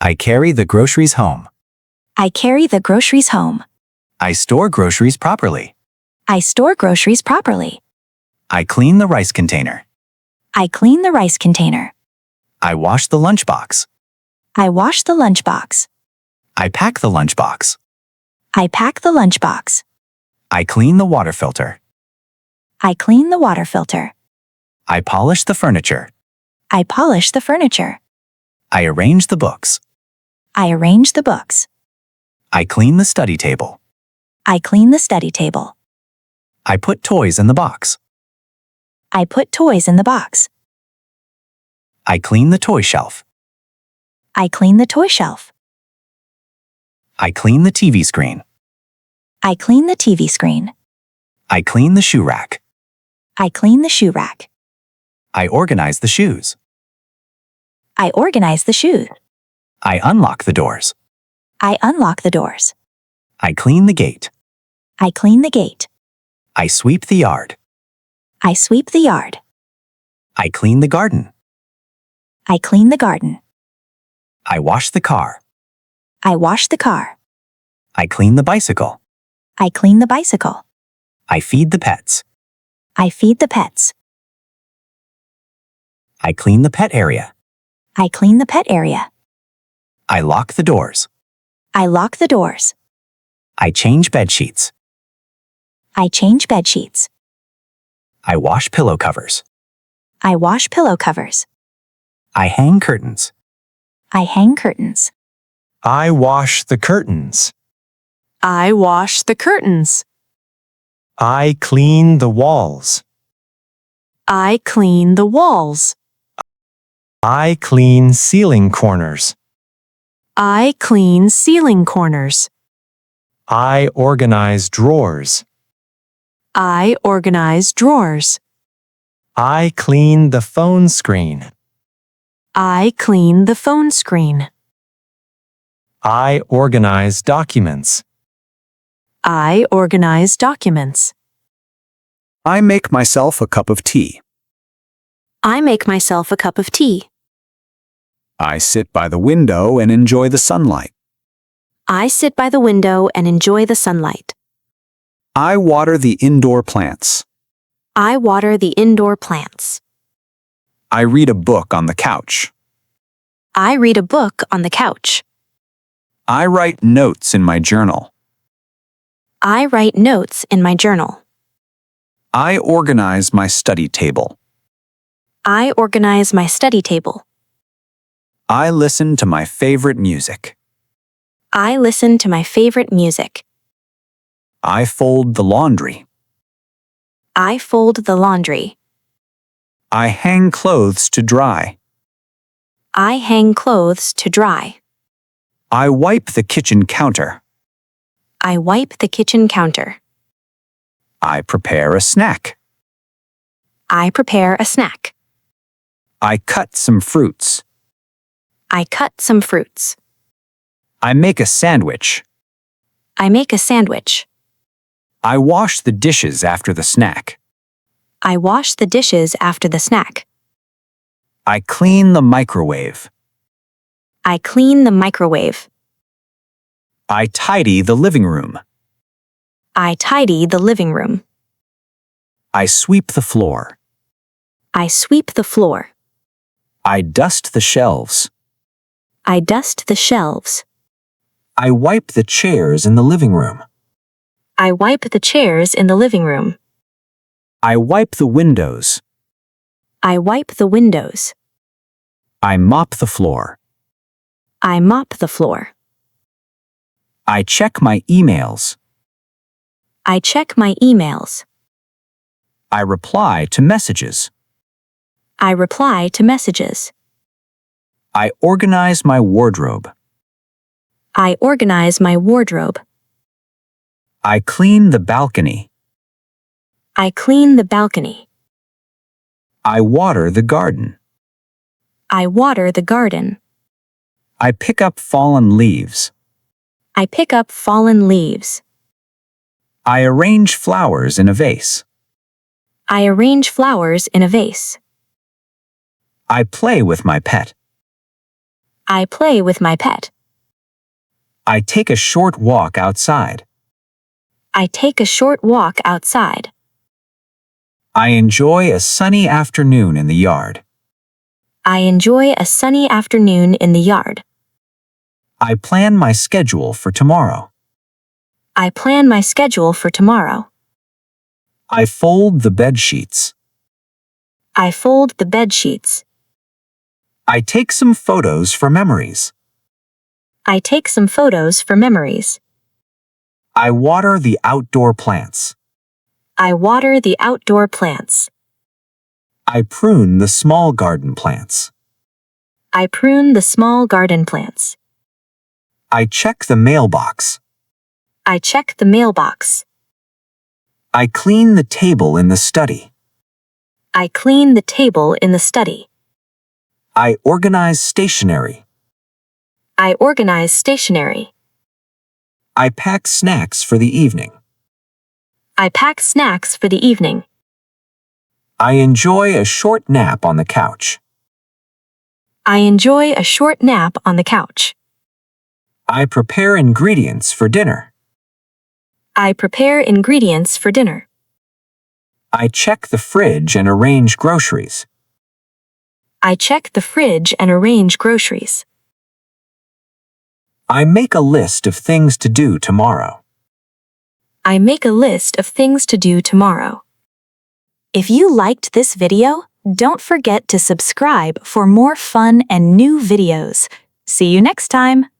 I carry the groceries home. I carry the groceries home. I store groceries properly. I store groceries properly. I clean the rice container. I clean the rice container. I wash the lunchbox. I wash the lunchbox. I pack the lunchbox. I pack the lunchbox. I clean the water filter. I clean the water filter. I polish the furniture. I polish the furniture. I arrange the books. I arrange the books. I clean the study table. I clean the study table. I put toys in the box. I put toys in the box. I clean the toy shelf. I clean the toy shelf. I clean the TV screen. I clean the TV screen. I clean the shoe rack. I clean the shoe rack. I organize the shoes. I organize the shoes. I unlock the doors. I unlock the doors. I clean the gate. I clean the gate. I sweep the yard. I sweep the yard. I clean the garden. I clean the garden. I wash the car. I wash the car. I clean the bicycle. I clean the bicycle. I feed the pets. I feed the pets. I clean the pet area. I clean the pet area. I lock the doors. I lock the doors. I change bed sheets. I change bed sheets. I wash pillow covers. I wash pillow covers. I hang curtains. I hang curtains. I wash the curtains. I wash the curtains. I clean the walls. I clean the walls. I clean ceiling corners. I clean ceiling corners. I organize drawers. I organize drawers. I clean the phone screen. I clean the phone screen. I organize documents. I organize documents. I make myself a cup of tea. I make myself a cup of tea. I sit by the window and enjoy the sunlight. I sit by the window and enjoy the sunlight. I water the indoor plants. I water the indoor plants. I read a book on the couch. I read a book on the couch. I write notes in my journal. I write notes in my journal. I organize my study table. I organize my study table. I listen to my favorite music. I listen to my favorite music. I fold the laundry. I fold the laundry. I hang clothes to dry. I hang clothes to dry. I wipe the kitchen counter. I wipe the kitchen counter. I prepare a snack. I prepare a snack. I cut some fruits. I cut some fruits. I make a sandwich. I make a sandwich. I wash the dishes after the snack. I wash the dishes after the snack. I clean the microwave. I clean the microwave. I tidy the living room. I tidy the living room. I sweep the floor. I sweep the floor. I dust the shelves. I dust the shelves. I wipe the chairs in the living room. I wipe the chairs in the living room. I wipe the windows. I wipe the windows. I mop the floor. I mop the floor. I check my emails. I check my emails. I reply to messages. I reply to messages. I organize my wardrobe. I organize my wardrobe. I clean the balcony. I clean the balcony. I water the garden. I water the garden. I pick up fallen leaves. I pick up fallen leaves. I arrange flowers in a vase. I arrange flowers in a vase. I play with my pet. I play with my pet. I take a short walk outside. I take a short walk outside. I enjoy a sunny afternoon in the yard. I enjoy a sunny afternoon in the yard. I plan my schedule for tomorrow. I plan my schedule for tomorrow. I fold the bed sheets. I fold the bed sheets. I take some photos for memories. I take some photos for memories. I water the outdoor plants. I water the outdoor plants. I prune the small garden plants. I prune the small garden plants. I check the mailbox. I check the mailbox. I clean the table in the study. I clean the table in the study. I organize stationery. I organize stationery. I pack snacks for the evening. I pack snacks for the evening. I enjoy a short nap on the couch. I enjoy a short nap on the couch. I prepare ingredients for dinner. I prepare ingredients for dinner. I check the fridge and arrange groceries. I check the fridge and arrange groceries. I make a list of things to do tomorrow. I make a list of things to do tomorrow. If you liked this video, don't forget to subscribe for more fun and new videos. See you next time!